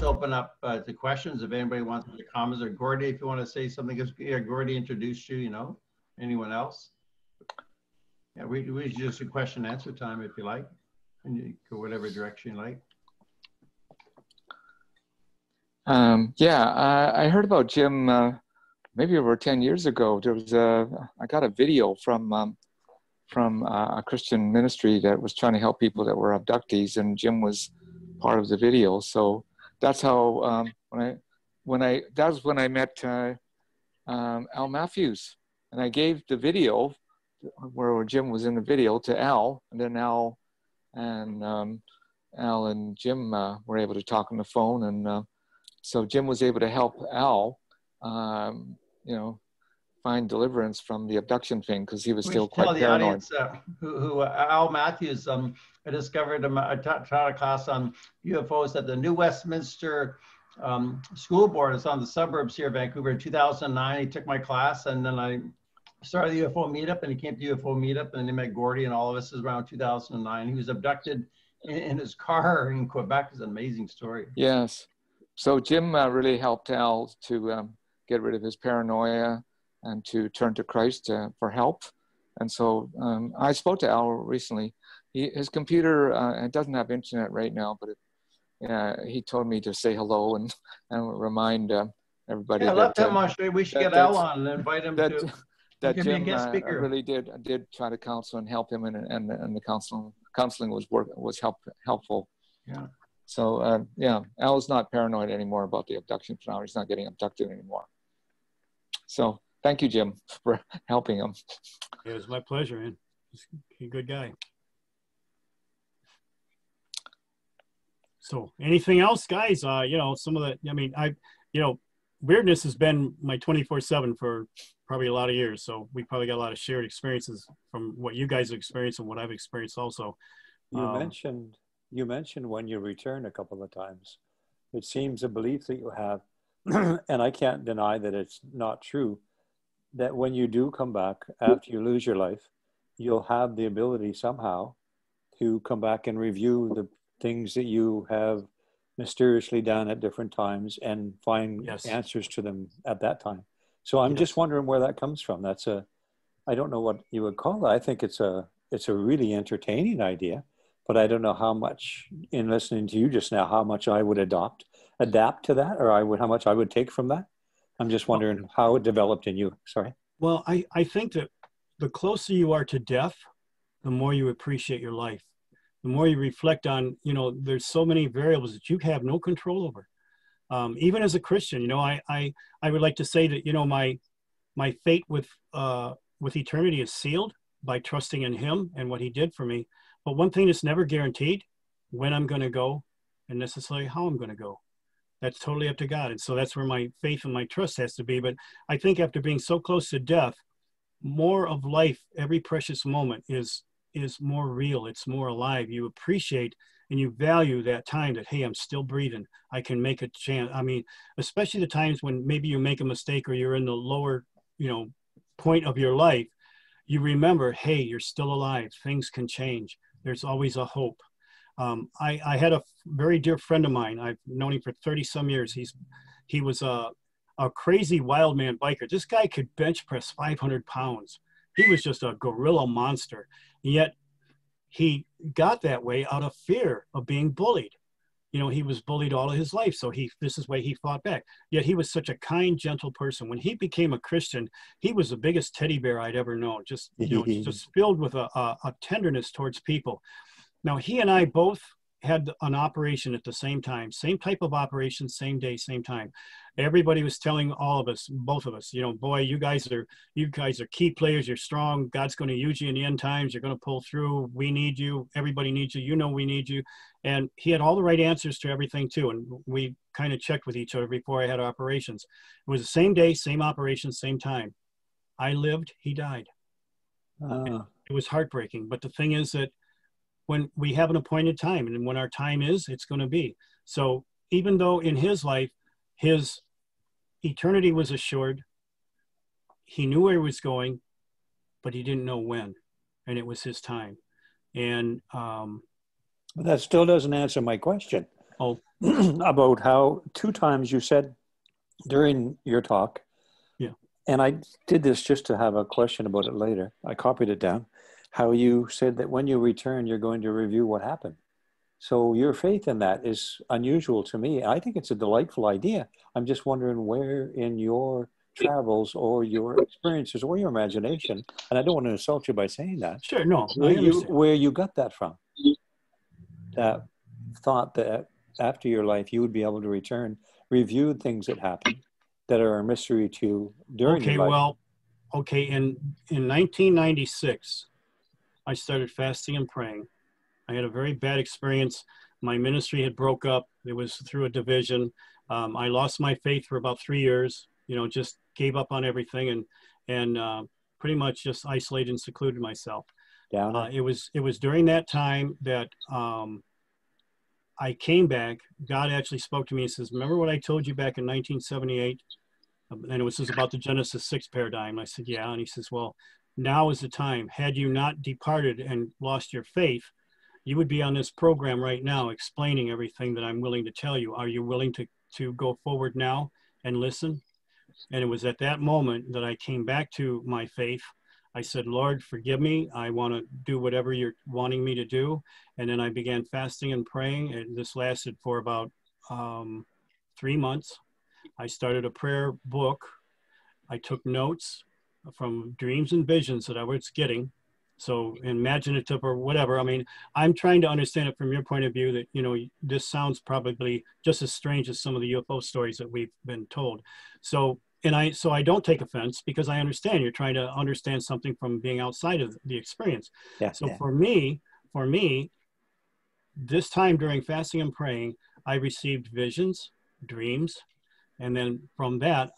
let's open up to questions if anybody wants to comments, or Gordy, if you want to say something, because yeah, Gordy introduced you, you know. Anyone else? Yeah, we just a question and answer time if you like, and you go whatever direction you like. Yeah, I heard about Jim maybe over 10 years ago. There was I got a video from a Christian ministry that was trying to help people that were abductees, and Jim was part of the video. So that's how that was when I met Al Matthews, and I gave the video where Jim was in the video to Al, and then Al and Jim were able to talk on the phone, and so Jim was able to help Al, you know, find deliverance from the abduction thing, because he was still quite paranoid. Tell the audience who Al Matthews, I discovered him, I taught a class on UFOs at the New Westminster School Board. It's on the suburbs here of Vancouver in 2009. He took my class, and then I started the UFO meetup, and he came to UFO meetup, and he met Gordy and all of us. Is around 2009. He was abducted in his car in Quebec. It's an amazing story. Yes. So Jim really helped Al to get rid of his paranoia and to turn to Christ for help. And so I spoke to Al recently. His computer, it doesn't have internet right now, but he told me to say hello and remind everybody. Yeah, let him on. We should get Al on and invite him to. That Jim really did try to counsel and help him, and the counseling was helpful. Yeah. So yeah, Al's not paranoid anymore about the abduction now. He's not getting abducted anymore. So thank you, Jim, for helping him. It was my pleasure, man. He's a good guy. So anything else, guys? You know, some of the, I mean, weirdness has been my 24/7 for probably a lot of years. So we probably got a lot of shared experiences from what you guys have experienced and what I've experienced also. You mentioned when you return a couple of times. It seems a belief that you have, and I can't deny that it's not true, that when you do come back after you lose your life, you'll have the ability somehow to come back and review the things that you have mysteriously done at different times and find answers to them at that time. So I'm just wondering where that comes from. I don't know what you would call that. I think it's a really entertaining idea, but I don't know how much, in listening to you just now, how much I would adapt to that, or how much I would take from that. I'm just wondering how it developed in you. Sorry. Well, I think that the closer you are to death, the more you appreciate your life. The more you reflect on, you know, there's so many variables that you have no control over. Even as a Christian, you know, I would like to say that, you know, my fate with eternity is sealed by trusting in Him and what He did for me. But one thing that's never guaranteed: when I'm going to go, and necessarily how I'm going to go. That's totally up to God. And so that's where my faith and my trust has to be. But I think after being so close to death, more of life, every precious moment is more real. It's more alive. You appreciate and you value that time that, hey, I'm still breathing. I can make a chance. I mean, especially the times when maybe you make a mistake or you're in the lower, you know, point of your life, you remember, hey, you're still alive. Things can change. There's always a hope. I had a very dear friend of mine. I've known him for 30 some years. He was a crazy wild man biker. This guy could bench press 500 pounds. He was just a gorilla monster. And yet he got that way out of fear of being bullied. You know, he was bullied all of his life. So this is why he fought back. Yet he was such a kind, gentle person. When he became a Christian, he was the biggest teddy bear I'd ever known. Just, you know, just filled with a tenderness towards people. Now, he and I both had an operation at the same time, same type of operation, same day, same time. Everybody was telling all of us, both of us, you know, boy, you guys are key players. You're strong. God's going to use you in the end times. You're going to pull through. We need you. Everybody needs you. You know, we need you. And he had all the right answers to everything too. And we kind of checked with each other before I had operations. It was the same day, same operation, same time. I lived, he died. It was heartbreaking. But the thing is that when we have an appointed time, and when our time is, it's going to be. So even though in his life, his eternity was assured, he knew where he was going, but he didn't know when, and it was his time. And but that still doesn't answer my question. Oh, about how 2 times you said during your talk, yeah. and I did this just to have a question about it later. I copied it down. How you said that when you return, you're going to review what happened. So your faith in that is unusual to me. I think it's a delightful idea. I'm just wondering where in your travels or your experiences or your imagination, and I don't want to insult you by saying that. Sure, no, I understand. Where you got that from. That thought that after your life, you would be able to return, review things that happened that are a mystery to you during your life. Well, okay, in 1996, I started fasting and praying. I had a very bad experience. My ministry had broke up. It was through a division. I lost my faith for about 3 years, you know, just gave up on everything and pretty much just isolated and secluded myself. It was during that time that I came back. God actually spoke to me and says, remember what I told you back in 1978? And it was just about the Genesis 6 paradigm. I said, yeah. And he says, well, now is the time. Had you not departed and lost your faith, you would be on this program right now explaining everything that I'm willing to tell you. Are you willing to go forward now and listen? And it was at that moment that I came back to my faith. I said, Lord, forgive me. I want to do whatever you're wanting me to do. And then I began fasting and praying. And this lasted for about 3 months. I started a prayer book. I took notes from dreams and visions that I was getting. So imaginative or whatever. I mean, I'm trying to understand it from your point of view that, you know, this sounds probably just as strange as some of the UFO stories that we've been told. So I don't take offense because I understand you're trying to understand something from being outside of the experience. Yeah, so for me, this time during fasting and praying, I received visions, dreams. And then from that,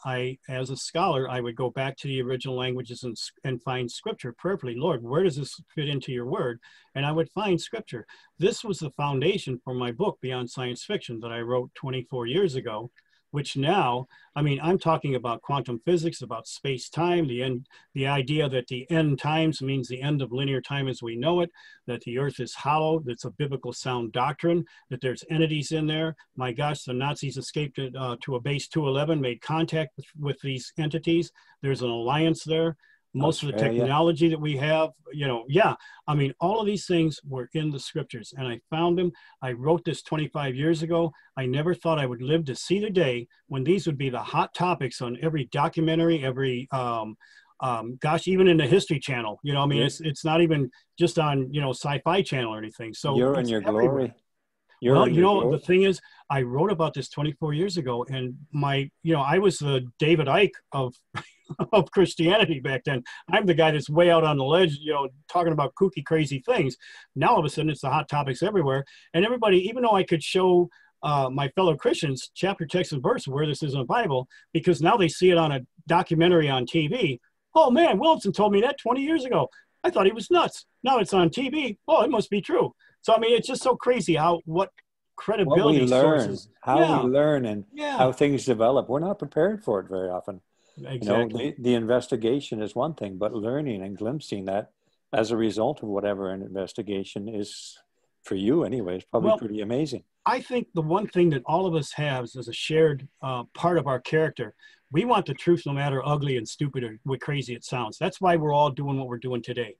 as a scholar, I would go back to the original languages and find scripture prayerfully. Lord, where does this fit into your word? And I would find scripture. This was the foundation for my book, Beyond Science Fiction, that I wrote 24 years ago, which now, I mean, I'm talking about quantum physics, about space-time, the idea that the end times means the end of linear time as we know it, that the earth is hollow, that's a biblical sound doctrine, that there's entities in there. My gosh, the Nazis escaped to a base 211, made contact with these entities. There's an alliance there. Most of the technology that we have, you know, I mean, all of these things were in the scriptures and I found them. I wrote this 25 years ago. I never thought I would live to see the day when these would be the hot topics on every documentary, every, gosh, even in the History Channel, you know, I mean, it's not even just on, you know, Sci-Fi Channel or anything. So you're in your glory. Well, you know, the thing is, I wrote about this 24 years ago and I was the David Icke of Christianity back then. I'm the guy that's way out on the ledge, you know, talking about kooky, crazy things. Now, all of a sudden, it's the hot topics everywhere. And everybody, even though I could show my fellow Christians chapter, text, and verse where this is in the Bible, because now they see it on a documentary on TV. Oh, man, Wilhelmsen told me that 20 years ago. I thought he was nuts. Now it's on TV. Oh, it must be true. So, I mean, it's just so crazy what credibility sources. How we learn and how things develop. We're not prepared for it very often. Exactly. You know, the investigation is one thing, but learning and glimpsing that as a result of whatever an investigation is for you anyway is probably pretty amazing. I think the one thing that all of us have is a shared part of our character. We want the truth no matter ugly and stupid or what crazy it sounds. That's why we're all doing what we're doing today.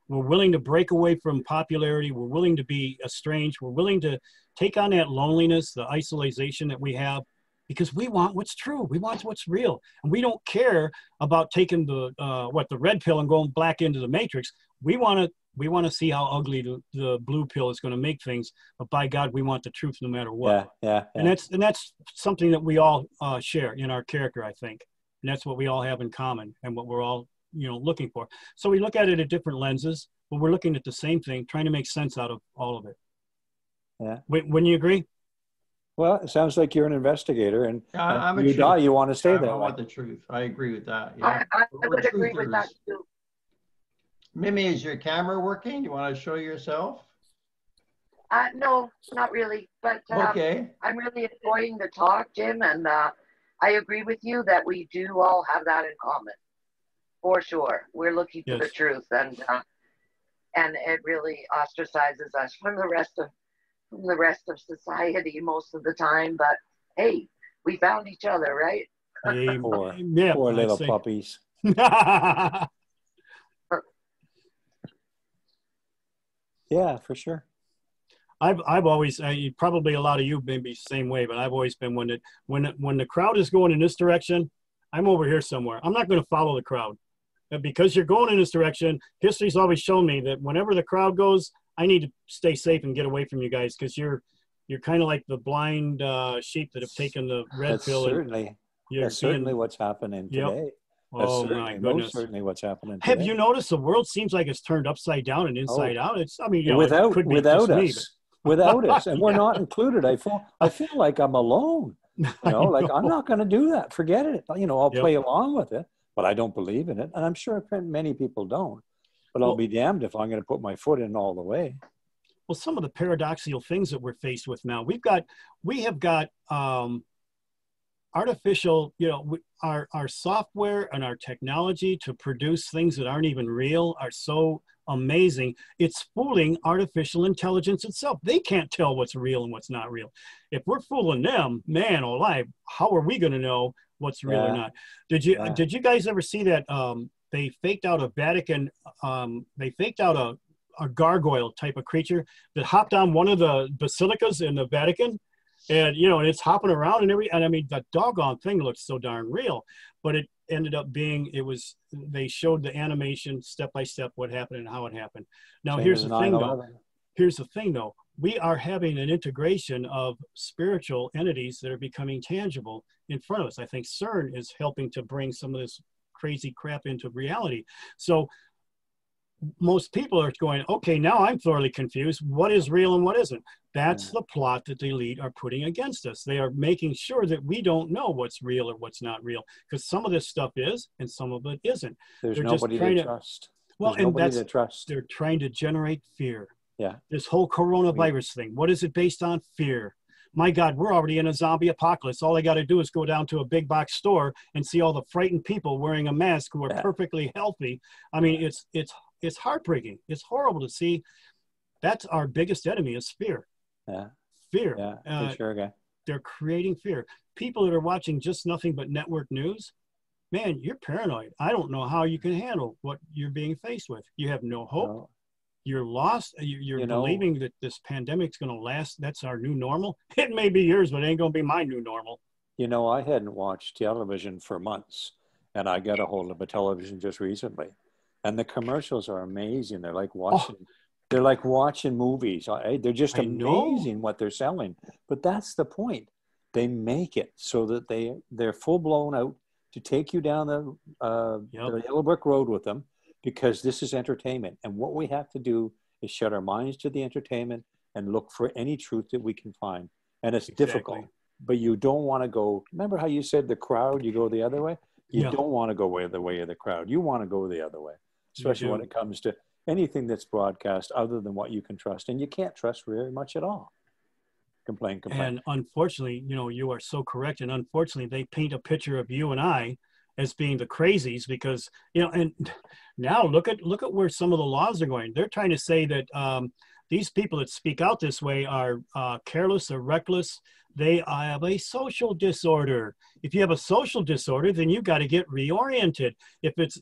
We're willing to break away from popularity. We're willing to be estranged. We're willing to take on that loneliness, the isolation that we have, because we want what's true. We want what's real. And we don't care about taking the red pill and going back into the matrix. We want to see how ugly the blue pill is going to make things. But by God, we want the truth no matter what. Yeah. And that's something that we all share in our character, I think. And that's what we all have in common and what we're all, you know, looking for. So we look at it at different lenses, but we're looking at the same thing, trying to make sense out of all of it. Yeah. Wouldn't you agree? Well, it sounds like you're an investigator, and you want to stay there. I want the truth. I agree with that. Yeah. I would agree with that too. Mimi, is your camera working? You want to show yourself? No, not really. But okay. I'm really enjoying the talk, Jim, and I agree with you that we do all have that in common. For sure. We're looking for the truth, and it really ostracizes us from the rest of from the rest of society most of the time, but hey, we found each other, right? Poor, Yeah, poor I'd little say. puppies. Yeah, for sure. I've always, probably a lot of you may be the same way, but I've always been when the crowd is going in this direction, I'm over here somewhere. I'm not going to follow the crowd. Because you're going in this direction, history's always shown me that whenever the crowd goes, I need to stay safe and get away from you guys, because you're kind of like the blind sheep that have taken the red That's pill. That's certainly what's happening today. That's Oh certainly, my goodness! most certainly what's happening today. Have you noticed the world seems like it's turned upside down and inside out? It's, I mean, you know, it without could be without just us, me, but without us, and we're Yeah. not included. I feel like I'm alone. You know, like I'm not going to do that. Forget it. You know, I'll Yep. play along with it, but I don't believe in it, and I'm sure many people don't. But I'll Well- be damned if I'm going to put my foot in all the way. Well, some of the paradoxical things that we're faced with now, we have got artificial, you know, our software and our technology to produce things that aren't even real are so amazing. It's fooling artificial intelligence itself. They can't tell what's real and what's not real. If we're fooling them, man alive, how are we going to know what's real or not? Did you guys ever see that they faked out a Vatican, they faked out a gargoyle type of creature that hopped on one of the basilicas in the Vatican? And, you know, and it's hopping around and I mean, that doggone thing looks so darn real, but it ended up being, they showed the animation step by step, what happened and how it happened. Now, here's the thing though, we are having an integration of spiritual entities that are becoming tangible in front of us. I think CERN is helping to bring some of this crazy crap into reality. So most people are going, okay, now I'm thoroughly confused. What is real and what isn't? That's the plot that the elite are putting against us. They are making sure that we don't know what's real or what's not real, because some of this stuff is and some of it isn't. There's nobody to trust. Well, There's nobody to trust. They're trying to generate fear. Yeah. This whole coronavirus thing, what is it based on? Fear. My God, we're already in a zombie apocalypse. All I got to do is go down to a big box store and see all the frightened people wearing a mask who are perfectly healthy. I mean, it's heartbreaking. It's horrible to see. That's our biggest enemy is fear. Yeah. Fear. Yeah, for sure, guy. They're creating fear. People that are watching just nothing but network news, man, you're paranoid. I don't know how you can handle what you're being faced with. You have no hope. No. You're lost. You're believing that this pandemic's going to last. That's our new normal. It may be yours, but it ain't going to be my new normal. You know, I hadn't watched television for months, and I got a hold of a television just recently. And the commercials are amazing. They're like watching movies. They're just amazing what they're selling. But that's the point. They make it so that they're full blown out to take you down the yellow brick road with them, because this is entertainment. And what we have to do is shut our minds to the entertainment and look for any truth that we can find. And it's difficult, but you don't want to go. Remember how you said the crowd, you go the other way? You don't want to go the way of the crowd. You want to go the other way, especially when it comes to anything that's broadcast other than what you can trust. And you can't trust very much at all. Complain. And unfortunately, you know, you are so correct. And unfortunately, they paint a picture of you and I as being the crazies, because, you know, and now look at where some of the laws are going. They're trying to say that these people that speak out this way are careless or reckless. They have a social disorder. If you have a social disorder, then you've got to get reoriented.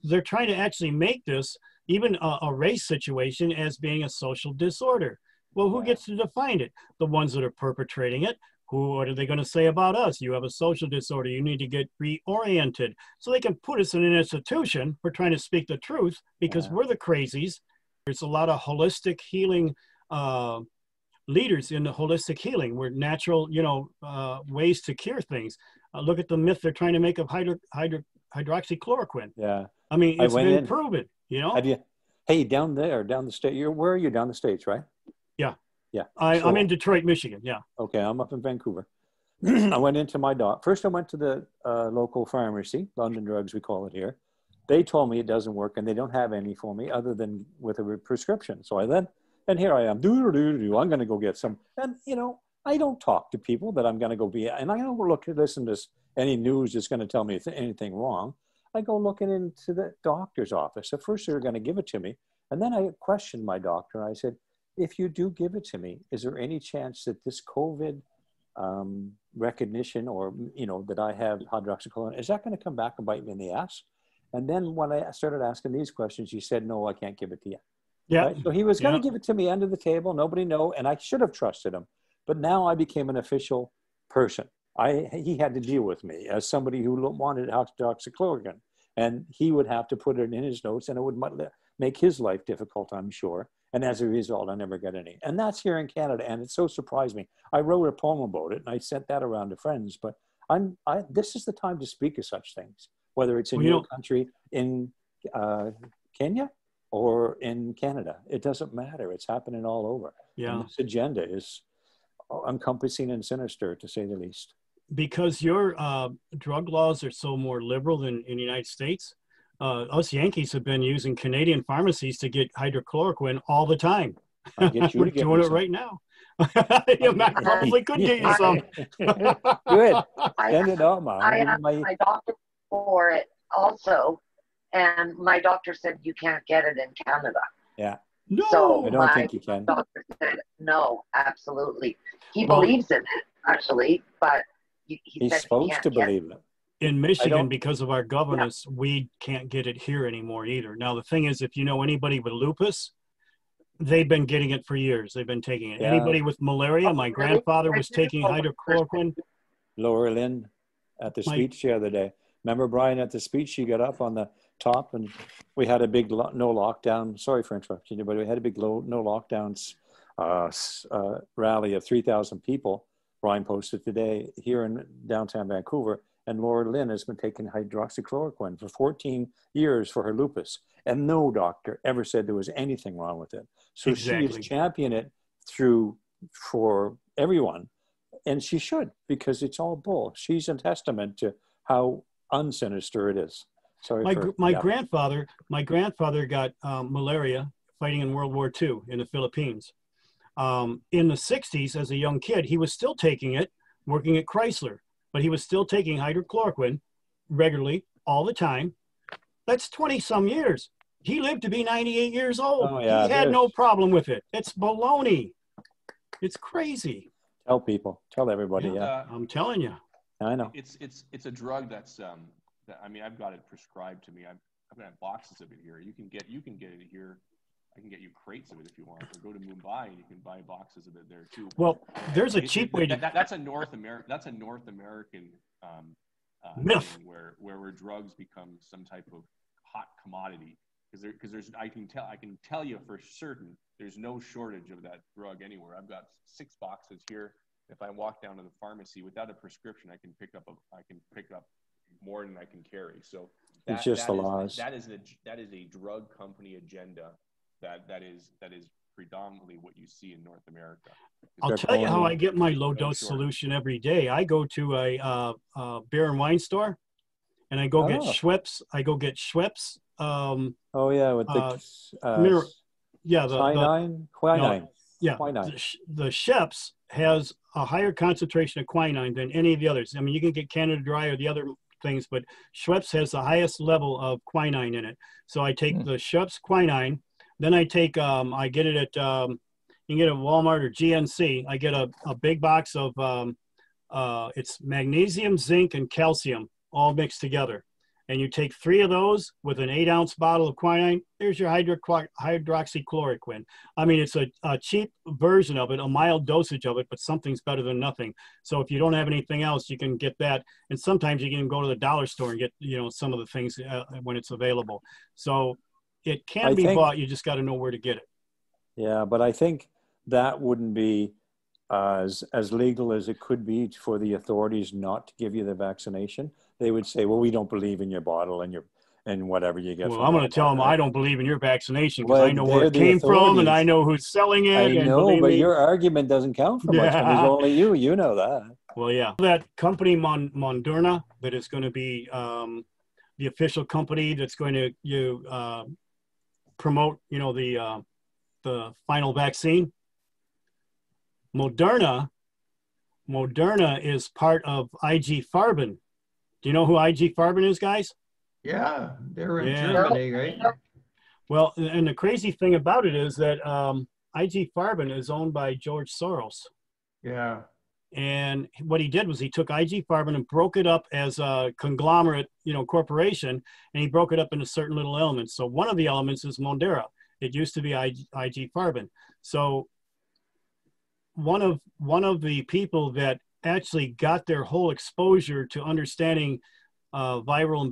They're trying to actually make this even a race situation as being a social disorder. Well, who gets to define it? The ones that are perpetrating it. What are they going to say about us? You have a social disorder. You need to get reoriented. So they can put us in an institution. We're trying to speak the truth because we're the crazies. There's a lot of holistic healing leaders in the holistic healing. We're natural, ways to cure things. Look at the myth they're trying to make of hydroxychloroquine. Yeah. I mean, it's been proven, Hey, down the state, where are you? Down the States, right? Yeah. Yeah. I'm in Detroit, Michigan. Yeah. Okay. I'm up in Vancouver. I went into my doc. First, I went to the local pharmacy, London Drugs, we call it here. They told me it doesn't work and they don't have any for me other than with a prescription. So and here I am, I'm going to go get some. And, I don't talk to people that I'm going to go be, and I don't listen to any news that's going to tell me anything wrong. I go looking into the doctor's office. At first, they're going to give it to me. And then I questioned my doctor. And I said, if you do give it to me, is there any chance that this COVID recognition, or, you know, that I have hydroxychloroquine, is that going to come back and bite me in the ass? And then when I started asking these questions, he said, no, I can't give it to you. Yeah. Right? So he was going to give it to me under the table. Nobody know. And I should have trusted him. But now I became an official person. He had to deal with me as somebody who wanted hydroxychloroquine. And he would have to put it in his notes, and it would make his life difficult, I'm sure. And as a result, I never got any. And that's here in Canada. And it so surprised me. I wrote a poem about it, and I sent that around to friends. But this is the time to speak of such things, whether it's in your country, in Kenya, or in Canada. It doesn't matter. It's happening all over. Yeah. And this agenda is encompassing and sinister, to say the least. Because your drug laws are so more liberal than in the United States, us Yankees have been using Canadian pharmacies to get hydrochloroquine all the time. I'll get you We're to get doing me it some. right now. I probably could get you some. Good. Send it out, Mom. I asked my doctor for it also, and my doctor said you can't get it in Canada. Yeah. No, So I don't think you can. doctor said no, absolutely. He believes in it, actually, but he He's said supposed he to can't believe it. in Michigan, because of our governance, we can't get it here anymore either. Now, the thing is, if you know anybody with lupus, they've been getting it for years. They've been taking it. Yeah. Anybody with malaria, my grandfather was taking hydrochloroquine. Laura Lynn at the speech the other day. Remember, Brian, at the speech, she got up on the top, and we had a big no lockdown. Sorry for interrupting you, but we had a big no lockdowns rally of 3,000 people. Brian posted today here in downtown Vancouver, and Laura Lynn has been taking hydroxychloroquine for 14 years for her lupus, and no doctor ever said there was anything wrong with it. So Exactly. she is championing it for everyone, and she should, because it's all bull. She's a testament to how unsinister it is. Sorry, my grandfather got malaria fighting in World War II in the Philippines. In the 60s, as a young kid, he was still taking it, working at Chrysler, but he was still taking hydrochloroquine regularly all the time. That's 20 some years. He lived to be 98 years old. Oh, yeah, he had no problem with it. It's baloney. It's crazy. Tell people, tell everybody. Yeah, I'm telling you. I know. It's a drug that's I mean, I've got it prescribed to me. I've got boxes of it here. You can get it here. I can get you crates of it if you want. Or go to Mumbai and you can buy boxes of it there too. Well, there's a cheap way to. That's a North American myth where drugs become some type of hot commodity. Because I can tell you for certain there's no shortage of that drug anywhere. I've got 6 boxes here. If I walk down to the pharmacy without a prescription, I can pick up more than I can carry. So It's just the laws. That is a drug company agenda that is predominantly what you see in North America. I'll tell you how I get my low dose solution every day. I go to a beer and wine store, and I go get Schweppes. Oh yeah, with the quinine. The Schweppes has a higher concentration of quinine than any of the others. I mean, you can get Canada Dry or the other things, but Schweppes has the highest level of quinine in it. So I take the Schweppes quinine, then I take, I get it at, you can get it at Walmart or GNC. I get a big box of, it's magnesium, zinc, and calcium all mixed together. And you take 3 of those with an 8-ounce bottle of quinine. There's your hydroxychloroquine. I mean, it's a cheap version of it, a mild dosage of it, but something's better than nothing. So if you don't have anything else, you can get that. And sometimes you can go to the dollar store and get, some of the things when it's available. So it can be bought. You just got to know where to get it. Yeah, but I think that wouldn't be as legal as it could be for the authorities not to give you the vaccination. They would say, well, we don't believe in your bottle and whatever you get. Well, I'm going to tell them I don't believe in your vaccination because I know where it came from and I know who's selling it. I know, but your argument doesn't count for much. There's only you know that. Well, yeah. That company, Moderna, that is going to be the official company that's going to promote, the final vaccine. Moderna is part of IG Farben. Do you know who IG Farben is, guys? Yeah, they're in Germany, right? Well, and the crazy thing about it is that IG Farben is owned by George Soros. Yeah. And what he did was he took IG Farben and broke it up as a conglomerate, corporation, and he broke it up into certain little elements. So one of the elements is Mondera. It used to be IG Farben. So one of the people that actually got their whole exposure to understanding viral and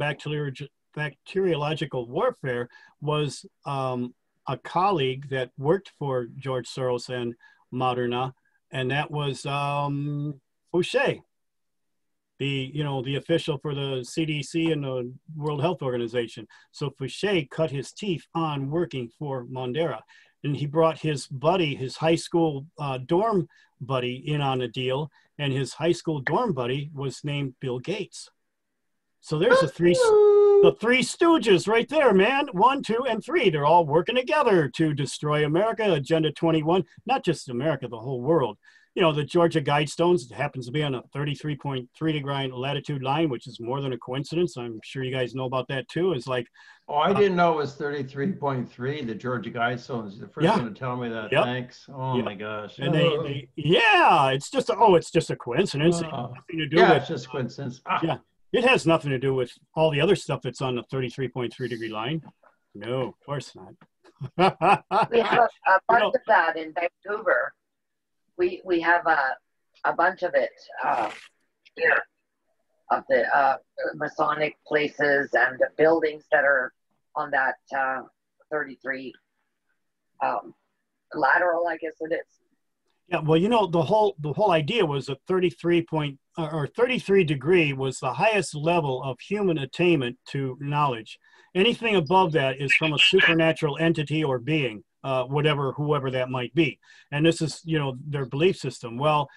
bacteriological warfare was a colleague that worked for George Soros and Moderna, and that was Fauci, the official for the CDC and the World Health Organization. So Fauci cut his teeth on working for Mondera, and he brought his buddy, his high school dorm buddy, in on a deal, and his high school dorm buddy was named Bill Gates. So there's the three stooges right there, man. 1, 2, and 3. They're all working together to destroy America, Agenda 21, not just America, the whole world. The Georgia Guidestones happens to be on a 33.3 degree latitude line, which is more than a coincidence. I'm sure you guys know about that too. It's like, oh, I didn't know it was 33.3. The Georgia Guidestones. The first one to tell me that. Yep. Thanks. Oh my gosh. And it's just a coincidence. It has nothing to do with, it's just coincidence. Yeah, it has nothing to do with all the other stuff that's on the 33.3 degree line. No, of course not. We have a bunch of that in Vancouver. We have a bunch of it here, of the Masonic places and the buildings that are on that 33 lateral, I guess it is. Yeah, well, the whole idea was that 33 degree was the highest level of human attainment to knowledge. Anything above that is from a supernatural entity or being. Whoever that might be. And this is, their belief system. Well,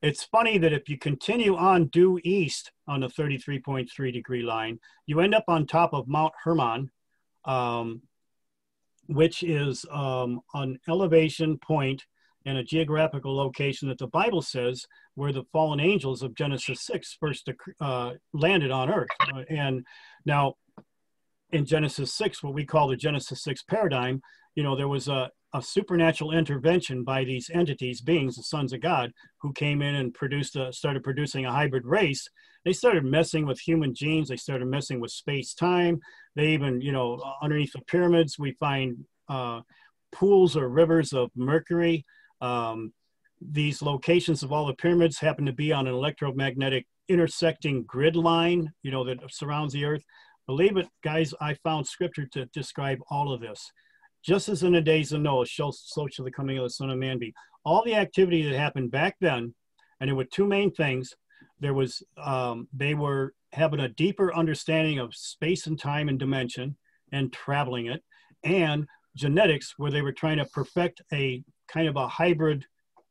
it's funny that if you continue on due east on the 33.3 degree line, you end up on top of Mount Hermon, which is an elevation point and a geographical location that the Bible says where the fallen angels of Genesis 6 first landed on earth. And now in Genesis 6, what we call the Genesis 6 paradigm, there was a supernatural intervention by these entities, beings, the sons of God, who came in and started producing a hybrid race. They started messing with human genes. They started messing with space-time. They even, underneath the pyramids, we find pools or rivers of mercury. These locations of all the pyramids happen to be on an electromagnetic intersecting grid line, that surrounds the earth. Believe it, guys, I found scripture to describe all of this. Just as in the days of Noah, so shall the coming of the Son of Man be. All the activity that happened back then, and there were two main things. There was, they were having a deeper understanding of space and time and dimension and traveling it, and genetics, where they were trying to perfect a kind of a hybrid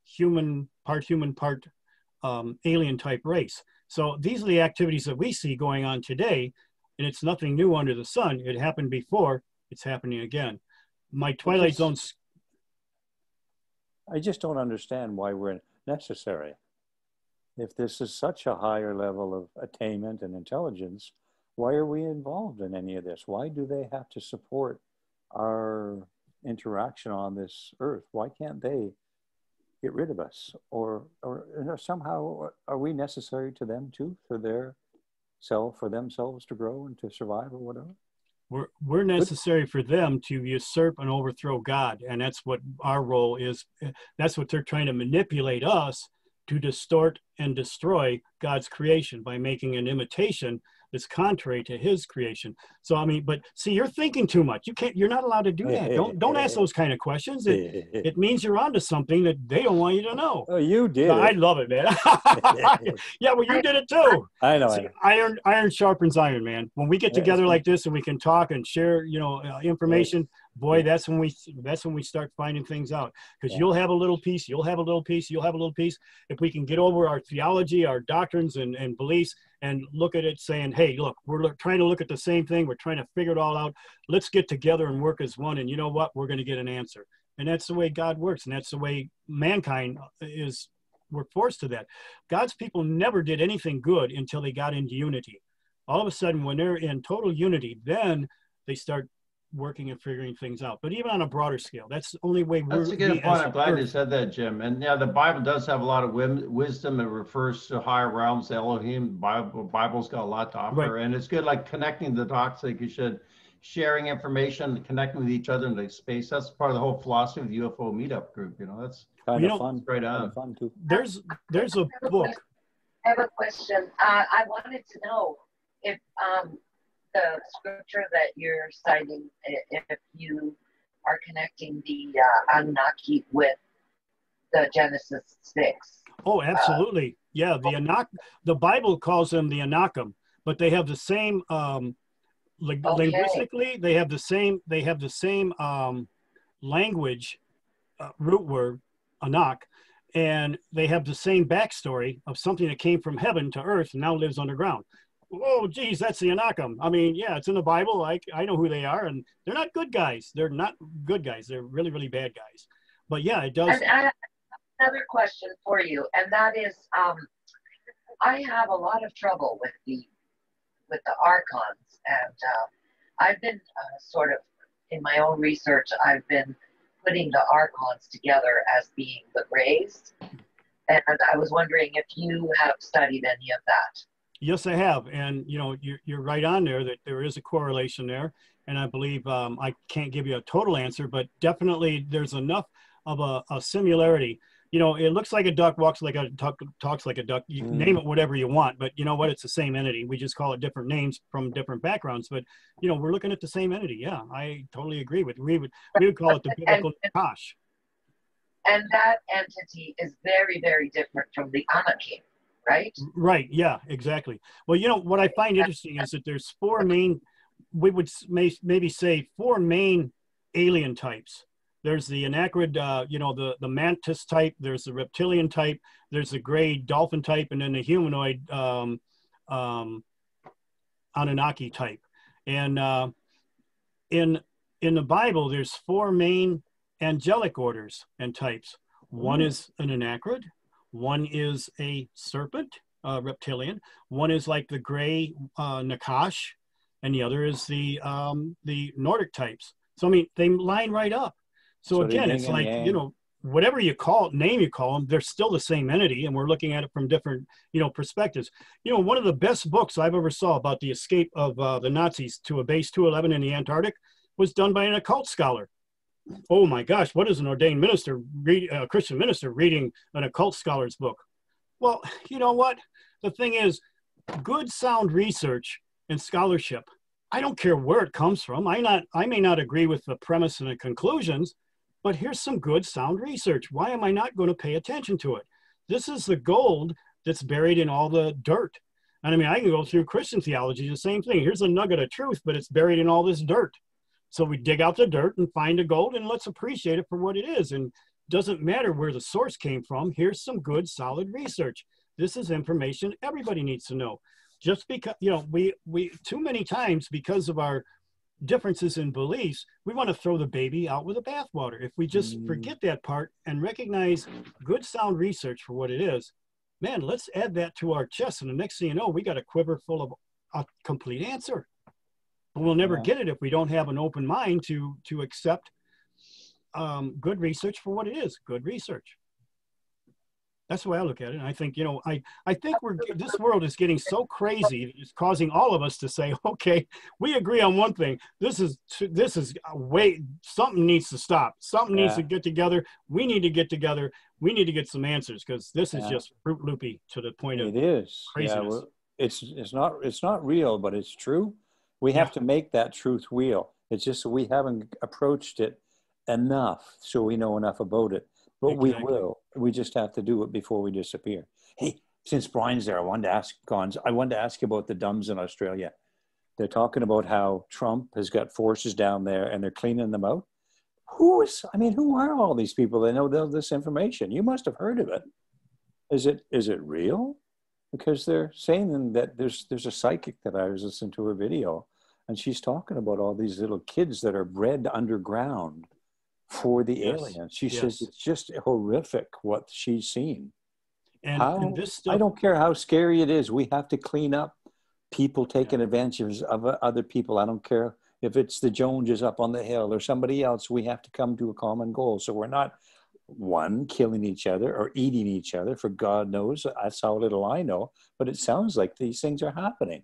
human, part alien type race. So these are the activities that we see going on today, and it's nothing new under the sun. It happened before, it's happening again. My Twilight Zone. I just don't understand why we're necessary. If this is such a higher level of attainment and intelligence, why are we involved in any of this? Why do they have to support our interaction on this earth? Why can't they get rid of us? Or somehow, are we necessary to them too, for themselves to grow and to survive or whatever? We're necessary for them to usurp and overthrow God. And that's what our role is. That's what they're trying to manipulate us to distort and destroy God's creation by making an imitation that's contrary to his creation. So, I mean, but see, you're thinking too much. You're not allowed to do that. Don't ask those kind of questions. It means you're onto something that they don't want you to know. Oh, you did. I love it, man. Yeah, well, you did it too. I know. See, iron sharpens iron, man. When we get together like this and we can talk and share, information, boy, that's when we start finding things out. Because you'll have a little piece, you'll have a little piece, you'll have a little piece. If we can get over our theology, our doctrines and beliefs, and look at it saying, hey, look, we're trying to look at the same thing. We're trying to figure it all out. Let's get together and work as one. And you know what? We're going to get an answer. And that's the way God works. And that's the way mankind is. We're forced to that. God's people never did anything good until they got into unity. All of a sudden, when they're in total unity, then they start working and figuring things out. But even on a broader scale, that's the only way we're. That's a good point. I'm glad you said that, Jim. And yeah, the Bible does have a lot of wisdom. It refers to higher realms, Elohim. Bible's got a lot to offer, and it's good, like connecting the dots, like you should, sharing information, connecting with each other in the space. That's part of the whole philosophy of the UFO meetup group. You know, that's kind of fun. Right on. Kind of fun too. There's a book. I have a question. I wanted to know if the scripture that you're citing, if you are connecting the Anunnaki with the Genesis 6. Oh, absolutely. Yeah, the Bible calls them the Anakim, but they have the same linguistically. They have the same language, root word, Anak, and they have the same backstory of something that came from heaven to earth and now lives underground. Oh, geez, that's the Anakim. I mean, yeah, it's in the Bible. I know who they are, and they're not good guys. They're not good guys. They're really, really bad guys. But yeah, it does. And I have another question for you, and that is, I have a lot of trouble with the archons, and I've been sort of, in my own research, I've been putting the archons together as being the grays, and I was wondering if you have studied any of that. Yes, I have. And, you know, you're right on there that there is a correlation there. And I believe I can't give you a total answer, but definitely there's enough of a similarity. You know, it looks like a duck, walks like a duck, talks like a duck. You can name it whatever you want, but you know what? It's the same entity. We just call it different names from different backgrounds. But, you know, we're looking at the same entity. Yeah, I totally agree with you. We would call it the biblical Nakash. And that entity is very, very different from the Anakim. Right? Right. Yeah, exactly. Well, you know, what I find interesting is that there's four main, we would maybe say four main alien types. There's the anacrid, you know, the mantis type. There's the reptilian type. There's the gray dolphin type, and then the humanoid Anunnaki type. And in the Bible, there's four main angelic orders and types. One is an anacrid. One is a serpent, reptilian. One is like the gray Nakash, and the other is the Nordic types. So I mean, they line right up. So again, it's like, you know, whatever you name you call them, they're still the same entity, and we're looking at it from different, you know, perspectives. You know, one of the best books I've ever saw about the escape of the Nazis to a base 211 in the Antarctic was done by an occult scholar. Oh my gosh, what is an ordained minister, a Christian minister, reading an occult scholar's book? Well, you know what? The thing is, good sound research and scholarship, I don't care where it comes from. I may not agree with the premise and the conclusions, but here's some good sound research. Why am I not going to pay attention to it? This is the gold that's buried in all the dirt. And I mean, I can go through Christian theology, the same thing. Here's a nugget of truth, but it's buried in all this dirt. So we dig out the dirt and find the gold, and let's appreciate it for what it is. And it doesn't matter where the source came from. Here's some good, solid research. This is information everybody needs to know. Just because, you know, we too many times, because of our differences in beliefs, we want to throw the baby out with the bathwater. If we just forget that part and recognize good, sound research for what it is, man, let's add that to our chest. And the next thing you know, we got a quiver full of a complete answer. But we'll never get it if we don't have an open mind to accept good research for what it is, good research. That's the way I look at it. And I think, you know, I think this world is getting so crazy, it's causing all of us to say, okay, we agree on one thing. This is something needs to stop. Something needs to get together. We need to get together. We need to get some answers, because this is just Fruit Loopy to the point of craziness. Yeah, it's not real, but it's true. We have to make that truth real. It's just that we haven't approached it enough so we know enough about it. But we will. We just have to do it before we disappear. Hey, since Brian's there, I wanted to ask you about the dumbs in Australia. They're talking about how Trump has got forces down there and they're cleaning them out. Who are all these people that know this information? You must have heard of it. Is it real? Because they're saying that there's a psychic that I was listening to her video, and she's talking about all these little kids that are bred underground for the aliens. She says it's just horrific what she's seen. And this stuff, I don't care how scary it is. We have to clean up people taking advantage of other people. I don't care If it's the Joneses up on the hill or somebody else, we have to come to a common goal. So we're not, one, killing each other or eating each other, for God knows, that's how little I know, but it sounds like these things are happening.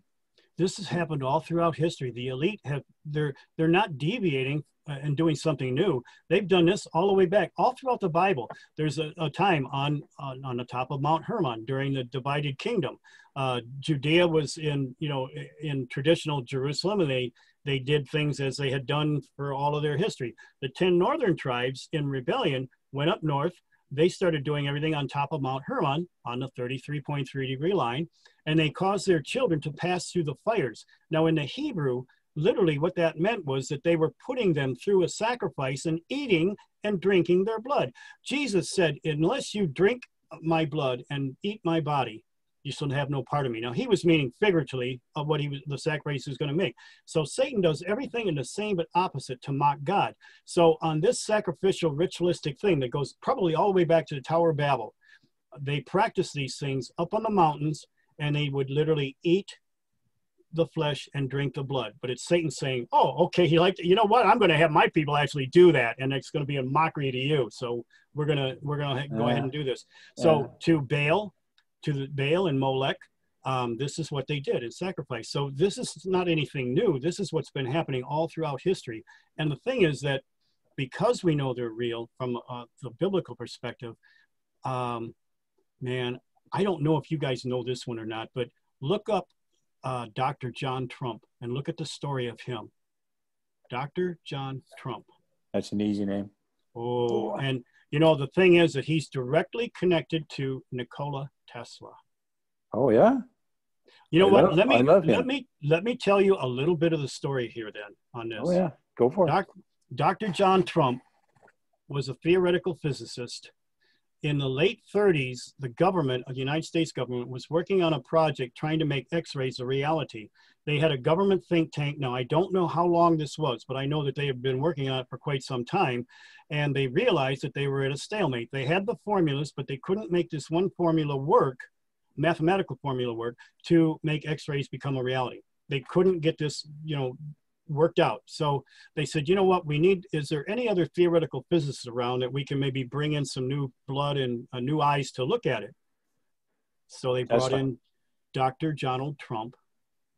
This has happened all throughout history. The elite they're not deviating and doing something new. They've done this all the way back, all throughout the Bible. There's a time on the top of Mount Hermon during the divided kingdom. Judea was in traditional Jerusalem, and they did things as they had done for all of their history. The 10 northern tribes in rebellion went up north. They started doing everything on top of Mount Hermon on the 33.3 degree line, and they caused their children to pass through the fires. Now in the Hebrew, literally what that meant was that they were putting them through a sacrifice and eating and drinking their blood. Jesus said, unless you drink my blood and eat my body, you shall have no part of me. Now he was meaning figuratively of what the sacrifice he was going to make. So Satan does everything in the same but opposite to mock God. So on this sacrificial ritualistic thing that goes probably all the way back to the Tower of Babel, they practiced these things up on the mountains, and they would literally eat the flesh and drink the blood. But it's Satan saying, oh, okay, you know what? I'm going to have my people actually do that, and it's going to be a mockery to you. So we're going to go ahead and do this. So to the Baal and Molech, this is what they did in sacrifice. So this is not anything new. This is what's been happening all throughout history. And the thing is that because we know they're real from the biblical perspective, man, I don't know if you guys know this one or not, but look up Dr. John Trump and look at the story of him. Dr. John Trump. That's an easy name. Oh, and the thing is that he's directly connected to Nikola Tesla. Oh yeah. You know what? Let me tell you a little bit of the story here then on this. Oh yeah, go for it. Dr. John Trump was a theoretical physicist. In the late 30s, the United States government, was working on a project trying to make X-rays a reality. They had a government think tank. Now, I don't know how long this was, but I know that they have been working on it for quite some time. And they realized that they were at a stalemate. They had the formulas, but they couldn't make this one formula work, mathematical formula work, to make X-rays become a reality. They couldn't get this, worked out. So they said, you know what we need, is there any other theoretical physicists around that we can maybe bring in some new blood and new eyes to look at it? So they brought in Dr. Donald Trump.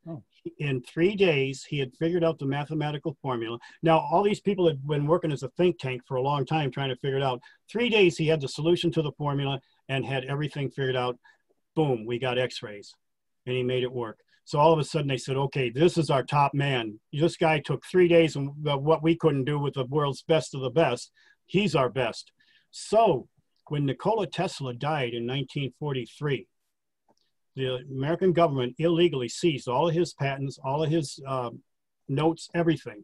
Oh. In 3 days, he had figured out the mathematical formula. Now, all these people had been working as a think tank for a long time trying to figure it out. 3 days, he had the solution to the formula and had everything figured out. Boom, we got X-rays, and he made it work. So all of a sudden they said, okay, this is our top man. This guy took 3 days and what we couldn't do with the world's best of the best. He's our best. So when Nikola Tesla died in 1943, the American government illegally seized all of his patents, all of his notes, everything.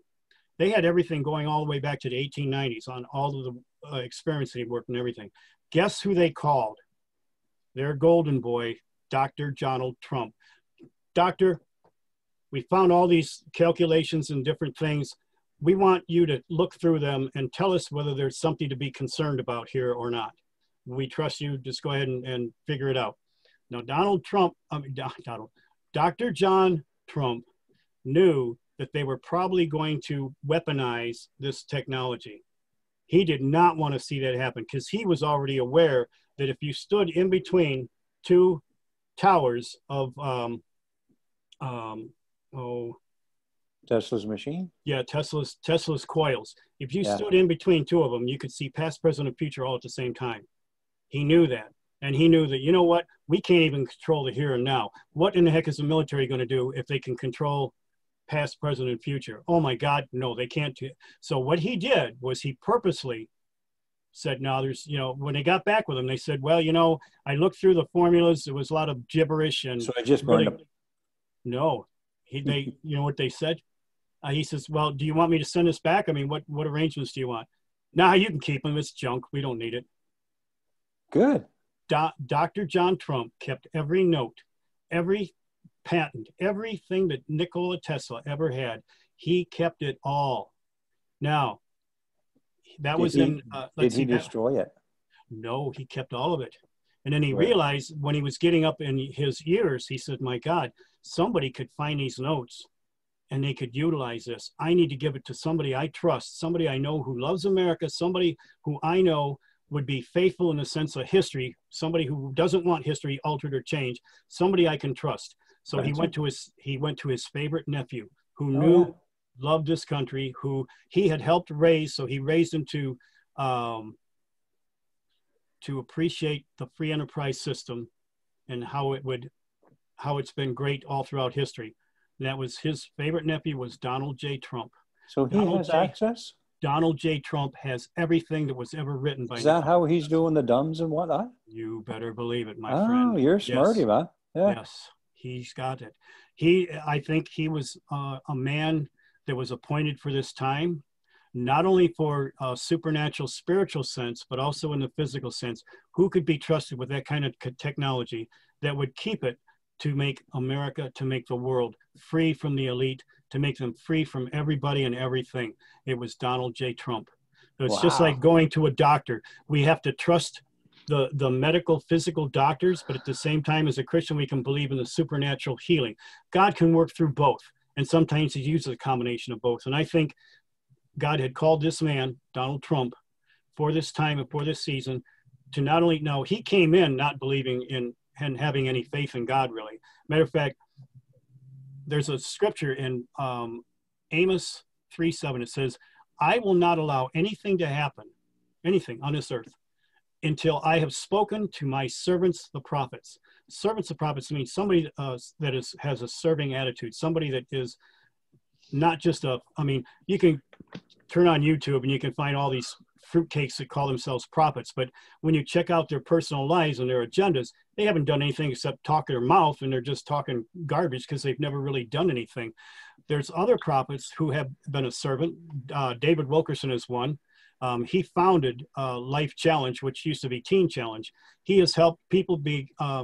They had everything going all the way back to the 1890s on all of the experiments that he worked and everything. Guess who they called? Their golden boy, Dr. Donald Trump. Doctor, we found all these calculations and different things. We want you to look through them and tell us whether there's something to be concerned about here or not. We trust you. Just go ahead and figure it out. Now, Dr. John Trump knew that they were probably going to weaponize this technology. He did not want to see that happen because he was already aware that if you stood in between two towers of Tesla's machine? Yeah, Tesla's coils. If you stood in between two of them, you could see past, present, and future all at the same time. He knew that. And he knew that, you know what? We can't even control the here and now. What in the heck is the military going to do if they can control past, present, and future? Oh my God, no, they can't do it. So what he did was he purposely said, no, there's, when they got back with him, they said, well, I looked through the formulas. There was a lot of gibberish. And so I just burned them. No, you know what they said? He says, well, do you want me to send this back? I mean, what arrangements do you want? Nah, you can keep them. It's junk. We don't need it. Good. Dr. John Trump kept every note, every patent, everything that Nikola Tesla ever had. He kept it all. Now, that was in... Did he destroy it? No, he kept all of it. And then he realized when he was getting up in his years, he said, my God, somebody could find these notes and they could utilize this. I need to give it to somebody I trust, somebody I know who loves America, somebody who I know would be faithful in the sense of history, somebody who doesn't want history altered or changed, somebody I can trust. So he went to his favorite nephew who knew, loved this country, who he had helped raise. So he raised him to appreciate the free enterprise system and how it's been great all throughout history. And that was his favorite nephew was Donald J. Trump. So he has access? Donald J. Trump has everything that was ever written by him. Is that how he's doing the dumbs and whatnot? You better believe it, my friend. Oh, you're smarty, man. Yeah. Yes, he's got it. I think he was a man that was appointed for this time, not only for a supernatural spiritual sense, but also in the physical sense. Who could be trusted with that kind of technology that would keep it to make America, to make the world free from the elite, to make them free from everybody and everything? It was Donald J. Trump. It's just like going to a doctor. We have to trust the medical, physical doctors, but at the same time, as a Christian, we can believe in the supernatural healing. God can work through both, and sometimes he uses a combination of both. And I think God had called this man, Donald Trump, for this time and for this season to not only know he came in not believing in and having any faith in God, really. Matter of fact, there's a scripture in Amos 3:7. It says, I will not allow anything to happen, anything on this earth, until I have spoken to my servants, the prophets. Servants of prophets means somebody that has a serving attitude, somebody that is not just you can turn on YouTube and you can find all these fruitcakes that call themselves prophets, but when you check out their personal lives and their agendas, they haven't done anything except talk their mouth, and they're just talking garbage because they've never really done anything. There's other prophets who have been a servant. David Wilkerson is one. He founded Life Challenge, which used to be Teen Challenge. He has helped people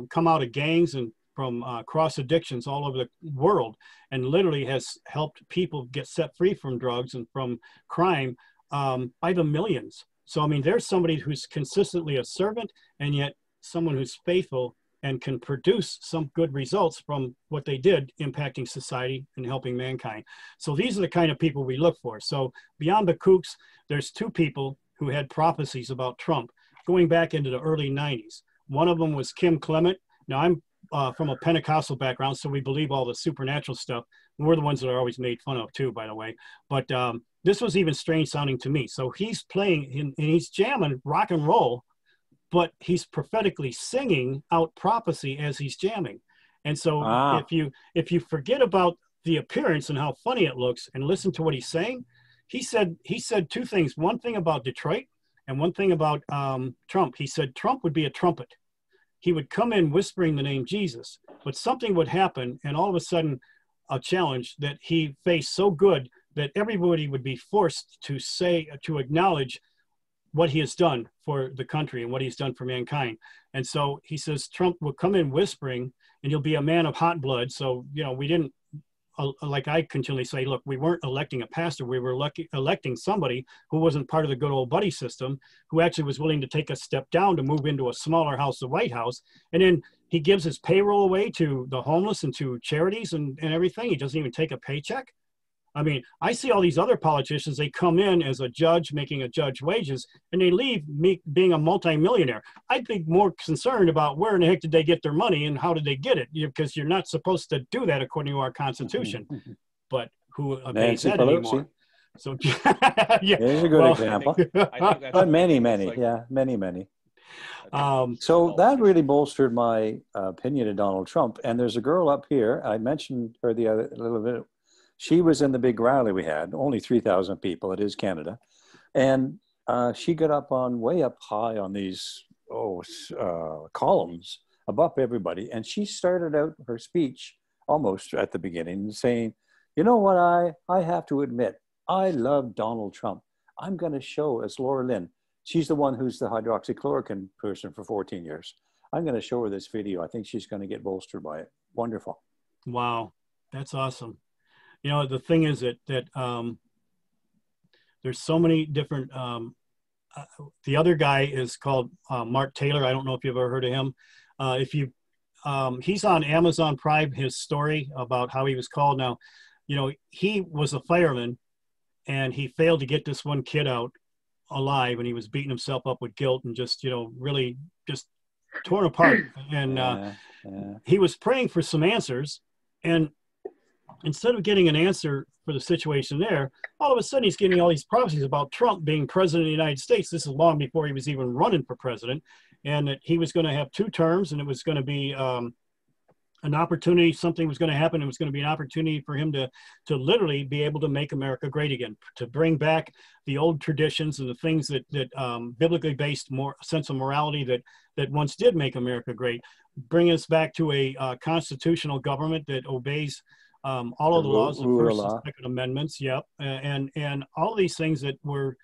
come out of gangs and from cross addictions all over the world, and literally has helped people get set free from drugs and from crime by the millions. So, I mean, there's somebody who's consistently a servant, and yet someone who's faithful and can produce some good results from what they did, impacting society and helping mankind. So these are the kind of people we look for. So beyond the kooks, there's two people who had prophecies about Trump going back into the early 90s. One of them was Kim Clement. Now, I'm from a Pentecostal background, so we believe all the supernatural stuff. We're the ones that are always made fun of too, by the way. But this was even strange sounding to me. So he's playing and he's jamming rock and roll, but he's prophetically singing out prophecy as he's jamming. And so if you forget about the appearance and how funny it looks and listen to what he's saying, he said two things. One thing about Detroit and one thing about Trump. He said Trump would be a trumpet. He would come in whispering the name Jesus, but something would happen, and all of a sudden a challenge that he faced so good that everybody would be forced to acknowledge what he has done for the country and what he's done for mankind. And so he says Trump will come in whispering, and he'll be a man of hot blood. So, we didn't, like I continually say, look, we weren't electing a pastor. We were electing somebody who wasn't part of the good old buddy system, who actually was willing to take a step down to move into a smaller house, the White House. And then he gives his payroll away to the homeless and to charities and everything. He doesn't even take a paycheck. I mean, I see all these other politicians, they come in as a judge, making a judge wages, and they leave being a multimillionaire. I'd be more concerned about where in the heck did they get their money and how did they get it? Because you're not supposed to do that according to our Constitution. But who obeys that anymore? So, yeah. There's a good example. But many. So that really bolstered my opinion of Donald Trump. And there's a girl up here, I mentioned her a little bit. She was in the big rally we had, only 3,000 people. It is Canada. And she got up way up high on these columns above everybody. And she started out her speech almost at the beginning saying, you know what, I have to admit, I love Donald Trump. I'm going to show, as Laura Lynn, she's the one who's the hydroxychloroquine person for 14 years. I'm going to show her this video. I think she's going to get bolstered by it. Wonderful. Wow, that's awesome. The thing is that there's so many different, the other guy is called Mark Taylor. I don't know if you've ever heard of him. He's on Amazon Prime, his story about how he was called. Now, you know, he was a fireman and he failed to get this one kid out alive, and he was beating himself up with guilt and just, you know, really just torn apart. And he was praying for some answers, and instead of getting an answer for the situation there, all of a sudden he's getting all these prophecies about Trump being president of the United States. This is long before he was even running for president, and that he was going to have 2 terms, and it was going to be an opportunity, something was going to happen. It was going to be an opportunity for him to literally be able to make America great again, to bring back the old traditions and the things that biblically based more sense of morality that once did make America great, bring us back to a constitutional government that obeys all of the laws of First and Second Amendments. Yep. And all of these things that were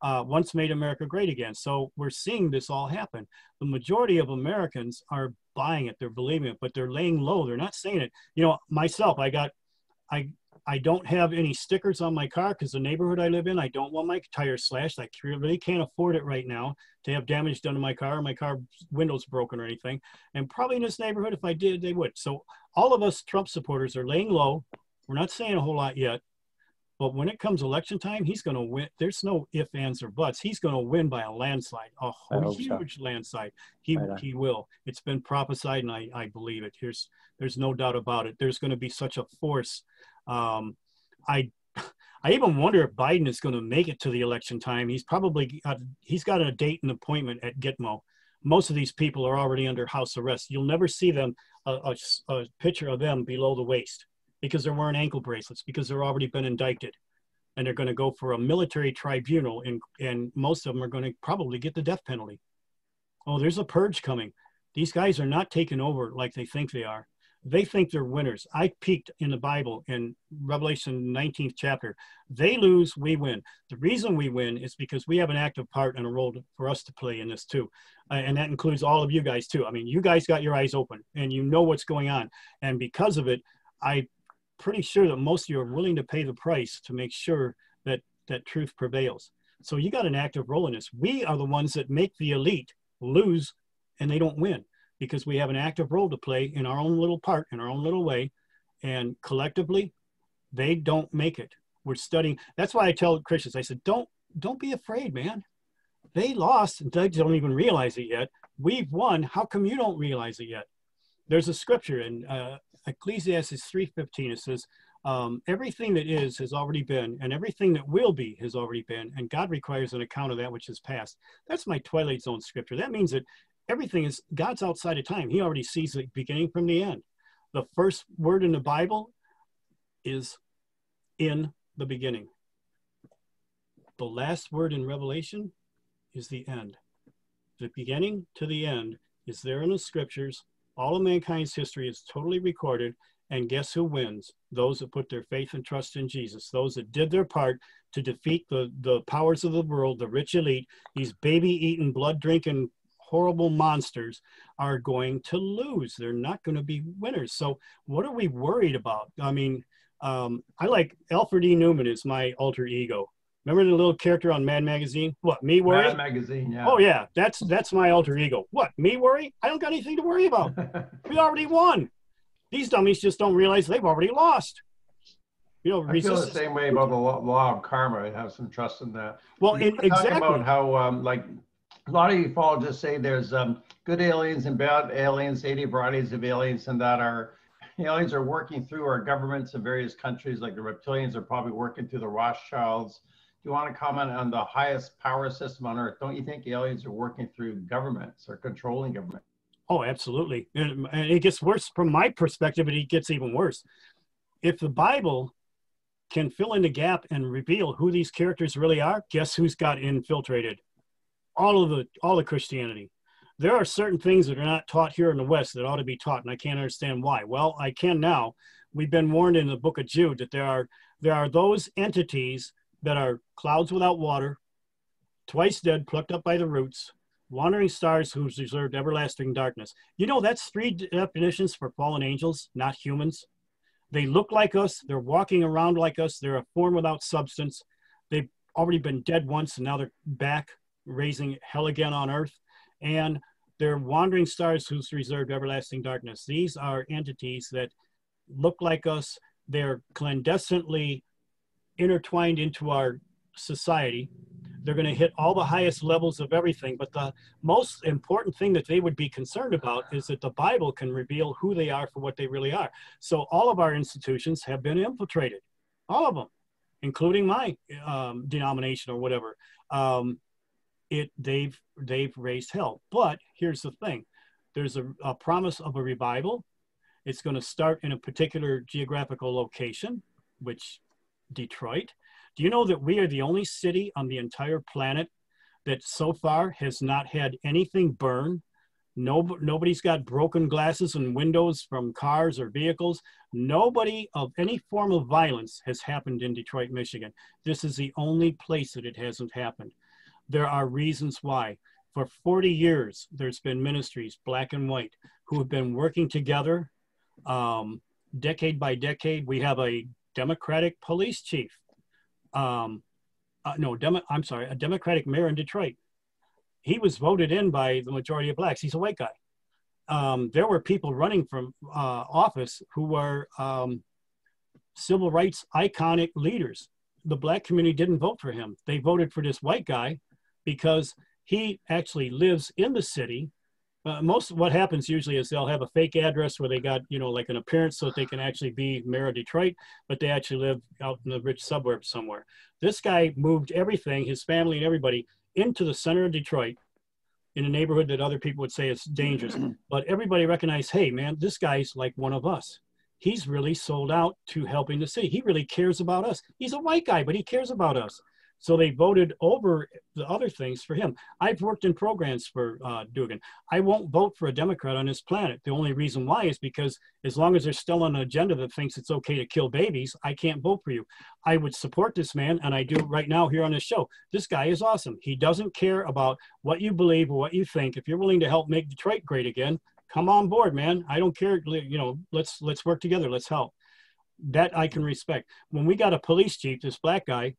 once made America great again. So we're seeing this all happen. The majority of Americans are buying it, they're believing it, but they're laying low. They're not saying it. You know, myself, I don't have any stickers on my car because the neighborhood I live in, I don't want my tires slashed. I really can't afford it right now to have damage done to my car window's broken or anything. And probably in this neighborhood, if I did, they would. So all of us Trump supporters are laying low. We're not saying a whole lot yet. But when it comes election time, he's going to win. There's no ifs, ands, or buts. He's going to win by a landslide, a huge landslide. He will. It's been prophesied, and I believe it. There's no doubt about it. There's going to be such a force. I even wonder if Biden is going to make it to the election time. He's got a date and appointment at Gitmo. Most of these people are already under house arrest. You'll never see them a picture of them below the waist, because they're wearing ankle bracelets, because they're already been indicted, and they're going to go for a military tribunal, and most of them are going to probably get the death penalty. Oh, there's a purge coming. These guys are not taking over like they think they are. They think they're winners. I peeked in the Bible in Revelation 19th chapter. They lose, we win. The reason we win is because we have an active part and a role for us to play in this too. And that includes all of you guys too. I mean, you guys got your eyes open and you know what's going on. And because of it, I'm pretty sure that most of you are willing to pay the price to make sure that truth prevails. So you got an active role in this. We are the ones that make the elite lose and they don't win, because we have an active role to play in our own little part, in our own little way. And collectively, they don't make it. We're studying. That's why I tell Christians, I said, don't be afraid, man. They lost and they don't even realize it yet. We've won. How come you don't realize it yet? There's a scripture in Ecclesiastes 3:15. It says, everything that is has already been, and everything that will be has already been, and God requires an account of that which is past. That's my Twilight Zone scripture. That means that everything is, God's outside of time. He already sees the beginning from the end. The first word in the Bible is in the beginning. The last word in Revelation is the end. The beginning to the end is there in the scriptures. All of mankind's history is totally recorded. And guess who wins? Those that put their faith and trust in Jesus. Those that did their part to defeat the powers of the world, the rich elite, these baby-eating, blood-drinking, horrible monsters are going to lose. They're not going to be winners. So what are we worried about? I mean, I like Alfred E. Newman is my alter ego. Remember the little character on Mad Magazine? What, me worry? Mad Magazine, yeah. Oh yeah, that's my alter ego. What, me worry? I don't got anything to worry about. We already won. These dummies just don't realize they've already lost. You know, I feel the same way about the law of karma. I have some trust in that. Well, exactly. Talking about how like a lot of ufologists say there's good aliens and bad aliens, 80 varieties of aliens, and that our aliens are working through our governments in various countries, like the reptilians are probably working through the Rothschilds. Do you want to comment on the highest power system on Earth? Don't you think aliens are working through governments or controlling government? Oh, absolutely. And it gets worse from my perspective, but it gets even worse. If the Bible can fill in the gap and reveal who these characters really are, guess who's got infiltrated? All of Christianity. There are certain things that are not taught here in the West that ought to be taught, and I can't understand why. Well, I can now. We've been warned in the book of Jude that there are those entities that are clouds without water, twice dead, plucked up by the roots, wandering stars who's reserved everlasting darkness. You know, that's 3 definitions for fallen angels, not humans. They look like us. They're walking around like us. They're a form without substance. They've already been dead once, and now they're back, raising hell again on earth. And they're wandering stars who's reserved everlasting darkness. These are entities that look like us. They're clandestinely intertwined into our society. They're going to hit all the highest levels of everything. But the most important thing that they would be concerned about is that the Bible can reveal who they are for what they really are. So all of our institutions have been infiltrated, all of them, including my denomination or whatever. They've raised hell. But here's the thing. There's a promise of a revival. It's going to start in a particular geographical location, which Detroit. Do you know that we are the only city on the entire planet that so far has not had anything burn? Nobody's got broken glasses and windows from cars or vehicles. Nobody of any form of violence has happened in Detroit, Michigan. This is the only place that it hasn't happened. There are reasons why. For 40 years, there's been ministries, black and white, who have been working together decade by decade. We have a Democratic police chief. A Democratic mayor in Detroit. He was voted in by the majority of blacks. He's a white guy. There were people running from office who were civil rights iconic leaders. The black community didn't vote for him. They voted for this white guy because he actually lives in the city. Most of what happens usually is they'll have a fake address where they got, like an appearance so that they can actually be mayor of Detroit, but they actually live out in the rich suburbs somewhere. This guy moved everything, his family and everybody, into the center of Detroit in a neighborhood that other people would say is dangerous. But everybody recognized, hey, man, this guy's like one of us. He's really sold out to helping the city. He really cares about us. He's a white guy, but he cares about us. So they voted over the other things for him. I've worked in programs for Dugan. I won't vote for a Democrat on this planet. The only reason why is because as long as there's still an agenda that thinks it's okay to kill babies, I can't vote for you. I would support this man, and I do right now here on this show. This guy is awesome. He doesn't care about what you believe or what you think. If you're willing to help make Detroit great again, come on board, man. I don't care. Let's work together. Let's help. That I can respect. When we got a police chief, this black guy,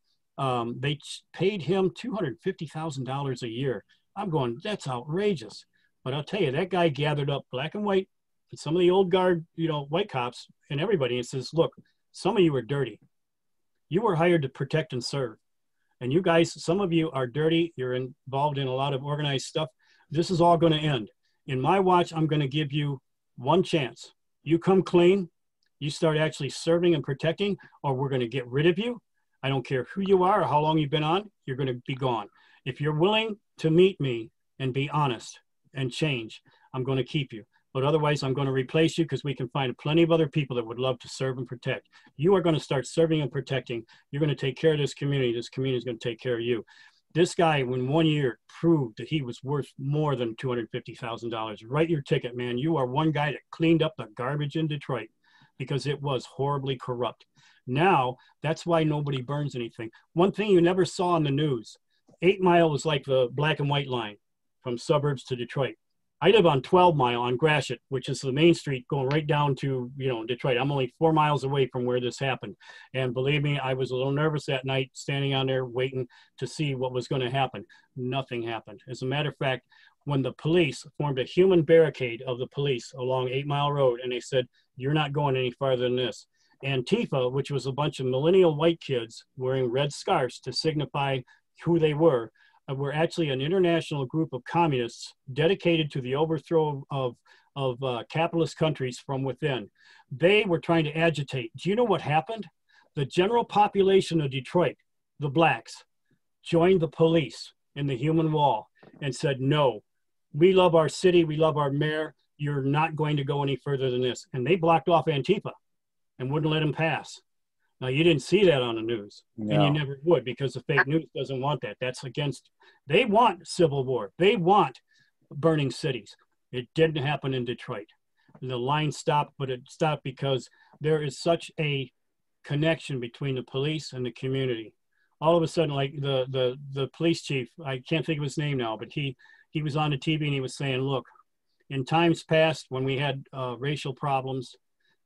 they paid him $250,000 a year. I'm going, that's outrageous. But I'll tell you, that guy gathered up black and white, and some of the old guard, white cops and everybody, and says, look, some of you are dirty. You were hired to protect and serve. And you guys, some of you are dirty. You're involved in a lot of organized stuff. This is all going to end. In my watch, I'm going to give you one chance. You come clean, you start actually serving and protecting, or we're going to get rid of you. I don't care who you are or how long you've been on, you're going to be gone. If you're willing to meet me and be honest and change, I'm going to keep you. But otherwise, I'm going to replace you because we can find plenty of other people that would love to serve and protect. You are going to start serving and protecting. You're going to take care of this community. This community is going to take care of you. This guy, in 1 year, proved that he was worth more than $250,000. Write your ticket, man. You are one guy that cleaned up the garbage in Detroit because it was horribly corrupt. Now, that's why nobody burns anything. One thing you never saw on the news, 8 Mile was like the black and white line from suburbs to Detroit. I live on 12 Mile on Gratiot, which is the main street going right down to, Detroit. I'm only 4 miles away from where this happened. And believe me, I was a little nervous that night standing on there waiting to see what was going to happen. Nothing happened. As a matter of fact, when the police formed a human barricade of the police along 8 Mile Road, and they said, you're not going any farther than this. Antifa, which was a bunch of millennial white kids wearing red scarves to signify who they were actually an international group of communists dedicated to the overthrow of capitalist countries from within. They were trying to agitate. Do you know what happened? The general population of Detroit, the blacks, joined the police in the human wall and said, no, we love our city, we love our mayor, you're not going to go any further than this. And they blocked off Antifa and wouldn't let him pass. Now, you didn't see that on the news, and you never would, because the fake news doesn't want that. That's against, they want civil war. They want burning cities. It didn't happen in Detroit. The line stopped, but it stopped because there is such a connection between the police and the community. All of a sudden, like the police chief, I can't think of his name now, but he was on the TV and he was saying, look, in times past when we had racial problems,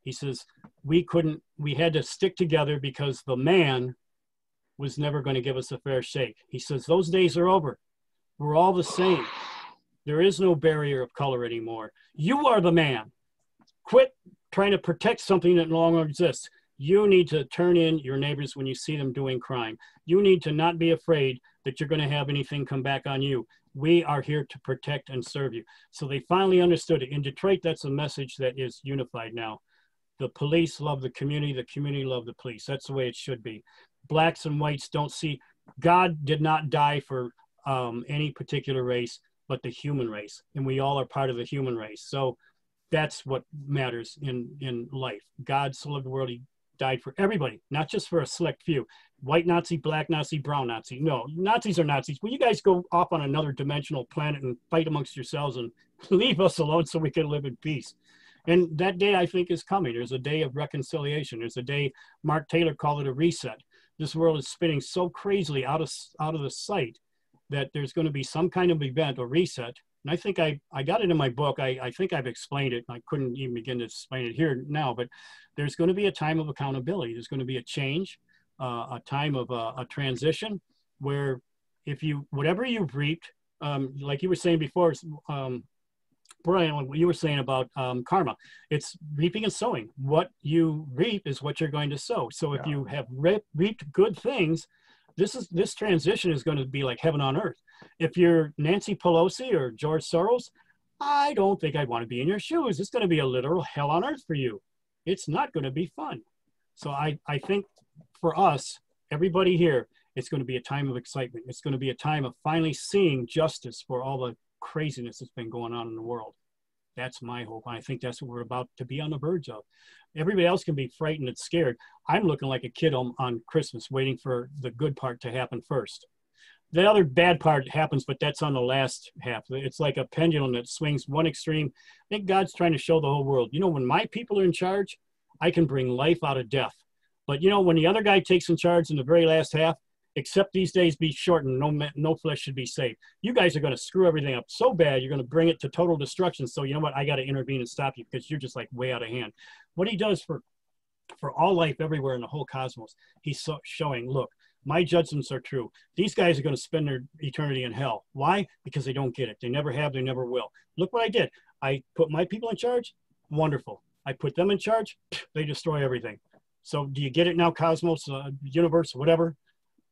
he says, we had to stick together because the man was never going to give us a fair shake. He says, those days are over. We're all the same. There is no barrier of color anymore. You are the man. Quit trying to protect something that no longer exists. You need to turn in your neighbors when you see them doing crime. You need to not be afraid that you're going to have anything come back on you. We are here to protect and serve you. So they finally understood it. In Detroit, that's a message that is unified now. The police love the community love the police. That's the way it should be. Blacks and whites don't see, God did not die for any particular race, but the human race. And we all are part of the human race. So that's what matters in life. God so loved the world, he died for everybody, not just for a select few. White Nazi, black Nazi, brown Nazi. No, Nazis are Nazis. Well, you guys go off on another dimensional planet and fight amongst yourselves and leave us alone so we can live in peace. And that day, I think, is coming. There's a day of reconciliation. There's a day, Mark Taylor called it a reset. This world is spinning so crazily out of the sight that there's going to be some kind of event or reset. And I think I got it in my book. I think I've explained it. I couldn't even begin to explain it here now, but there's going to be a time of accountability. There's going to be a change, a time of a transition where whatever you've reaped, like you were saying before, Brian, what you were saying about karma, it's reaping and sowing. What you reap is what you're going to sow. So if you have reaped good things, this transition is going to be like heaven on earth. If you're Nancy Pelosi or George Soros, I don't think I'd want to be in your shoes. It's going to be a literal hell on earth for you. It's not going to be fun. So I think for us, everybody here, it's going to be a time of excitement. It's going to be a time of finally seeing justice for all the craziness that's been going on in the world. That's my hope. I think that's what we're about to be on the verge of. Everybody else can be frightened and scared. I'm looking like a kid on Christmas, waiting for the good part to happen first. The other bad part happens, but that's on the last half. It's like a pendulum that swings one extreme. I think God's trying to show the whole world, when my people are in charge, I can bring life out of death. But when the other guy takes in charge in the very last half, except these days be shortened, no flesh should be saved. You guys are going to screw everything up so bad, you're going to bring it to total destruction. So you know what? I got to intervene and stop you because you're just like way out of hand. What he does for all life everywhere in the whole cosmos, he's showing, look, my judgments are true. These guys are going to spend their eternity in hell. Why? Because they don't get it. They never have, they never will. Look what I did. I put my people in charge. Wonderful. I put them in charge. They destroy everything. So do you get it now, cosmos, universe, whatever?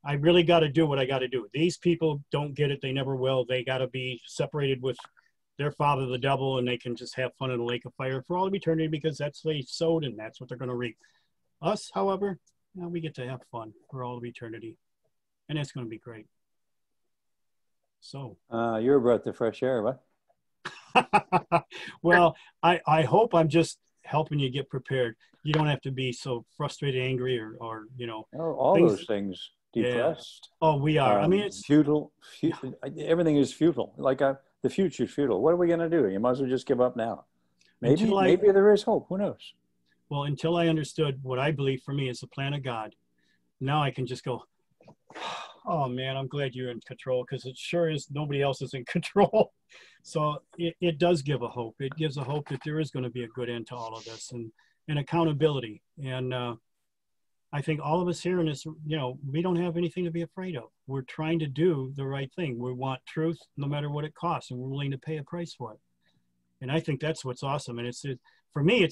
I really got to do what I got to do. These people don't get it. They never will. They got to be separated with their father, the devil, and they can just have fun in the lake of fire for all of eternity because that's what they sowed and that's what they're going to reap. Us, however, we get to have fun for all of eternity. And it's going to be great. So. You're a breath of fresh air, what? Well, I hope I'm just helping you get prepared. You don't have to be so frustrated, angry, or all those things. Depressed. Yeah. Oh, we are. I mean, it's futile. Everything is futile. Like the future is futile. What are we going to do? You might as well just give up now. Maybe there is hope. Who knows? Well, until I understood what I believe for me is the plan of God, now I can just go, oh man, I'm glad you're in control because it sure is nobody else is in control. So it does give a hope. It gives a hope that there is going to be a good end to all of this and accountability. And I think all of us here in this, we don't have anything to be afraid of. We're trying to do the right thing. We want truth no matter what it costs, and we're willing to pay a price for it. And I think that's what's awesome. And for me,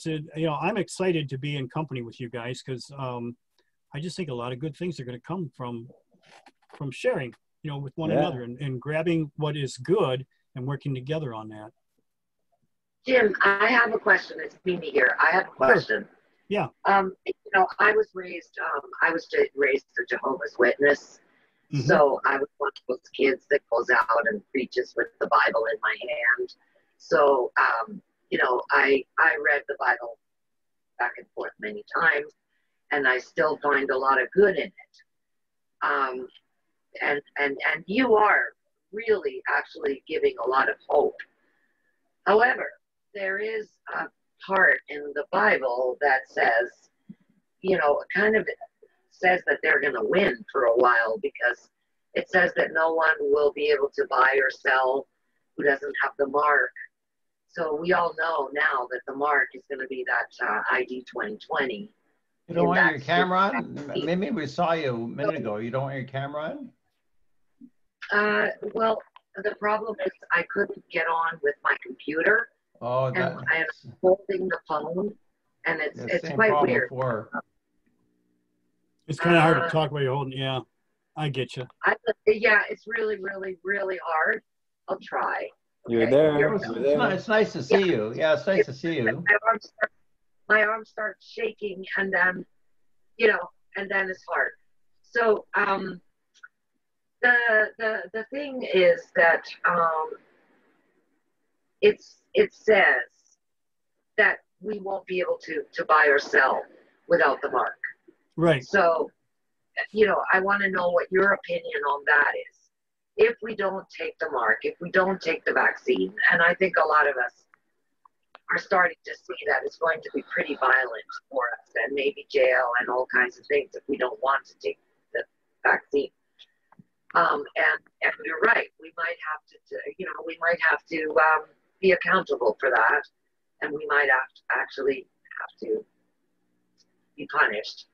I'm excited to be in company with you guys because I just think a lot of good things are going to come from sharing, with one another and grabbing what is good and working together on that. Jim, I have a question. It's Mimi here. I have a question. Sure. Yeah. I was raised a Jehovah's Witness. Mm-hmm. So I was one of those kids that goes out and preaches with the Bible in my hand. So, I read the Bible back and forth many times, and I still find a lot of good in it. And you are really actually giving a lot of hope. However, there is a part in the Bible that says, kind of says that they're going to win for a while because it says that no one will be able to buy or sell who doesn't have the mark. So we all know now that the mark is going to be that ID 2020. You don't want your camera on? Maybe we saw you a minute ago. You don't want your camera on? Well, the problem is I couldn't get on with my computer. Oh, and I'm holding the phone, and it's quite weird. It's kind of hard to talk while you're holding. Yeah, I get you. Yeah, it's really, really, really hard. I'll try. You're Okay? there. It's nice to see you. Yeah, it's nice to see you. My arms start shaking, and then, and then it's hard. So the thing is that it says that we won't be able to buy or sell without the mark. Right. So, I want to know what your opinion on that is. If we don't take the mark, if we don't take the vaccine, and I think a lot of us are starting to see that it's going to be pretty violent for us, and maybe jail and all kinds of things if we don't want to take the vaccine. And you're right, we might have to be accountable for that, and we might actually have to be punished.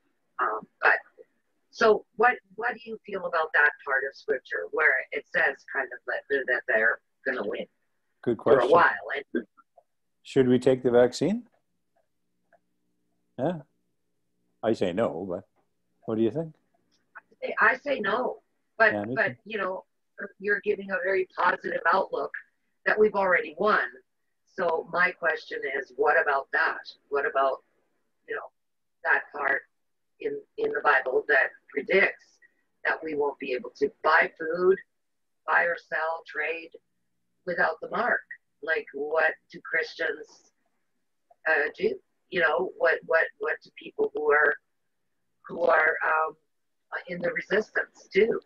But so what do you feel about that part of scripture where it says kind of that they're going to win Good question. for a while? And should we take the vaccine? Yeah. I say no, but what do you think? I say no, but Yeah, you're giving a very positive outlook that we've already won. So my question is, what about that? What about that part in the Bible that predicts that we won't be able to buy food, buy or sell, trade without the mark? Like, what do Christians do? What do people who are in the resistance do?